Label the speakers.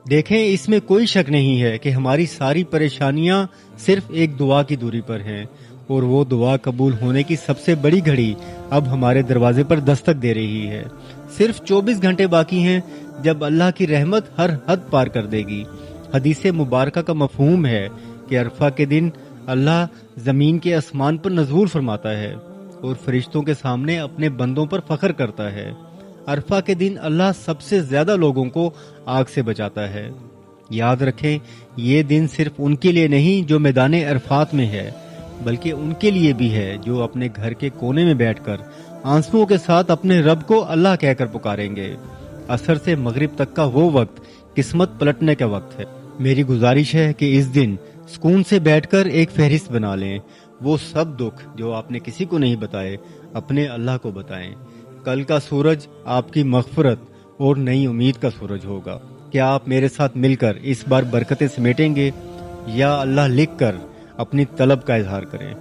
Speaker 1: دیکھیں، اس میں کوئی شک نہیں ہے کہ ہماری ساری پریشانیاں صرف ایک دعا کی دوری پر ہیں، اور وہ دعا قبول ہونے کی سب سے بڑی گھڑی اب ہمارے دروازے پر دستک دے رہی ہے۔ صرف 24 گھنٹے باقی ہیں جب اللہ کی رحمت ہر حد پار کر دے گی۔ حدیث مبارکہ کا مفہوم ہے کہ عرفہ کے دن اللہ زمین کے آسمان پر نزول فرماتا ہے اور فرشتوں کے سامنے اپنے بندوں پر فخر کرتا ہے۔ عرفہ کے دن اللہ سب سے زیادہ لوگوں کو آگ سے بچاتا ہے۔ یاد رکھیں، یہ دن صرف ان کے لیے نہیں جو میدان عرفات میں ہے، بلکہ ان کے لیے بھی ہے جو اپنے گھر کے کونے میں بیٹھ کر آنسوؤں کے ساتھ اپنے رب کو اللہ کہہ کر پکاریں گے۔ عصر سے مغرب تک کا وہ وقت قسمت پلٹنے کا وقت ہے۔ میری گزارش ہے کہ اس دن سکون سے بیٹھ کر ایک فہرست بنا لیں، وہ سب دکھ جو آپ نے کسی کو نہیں بتائے اپنے اللہ کو بتائیں۔ کل کا سورج آپ کی مغفرت اور نئی امید کا سورج ہوگا۔ کیا آپ میرے ساتھ مل کر اس بار برکتیں سمیٹیں گے، یا اللہ لکھ کر اپنی طلب کا اظہار کریں؟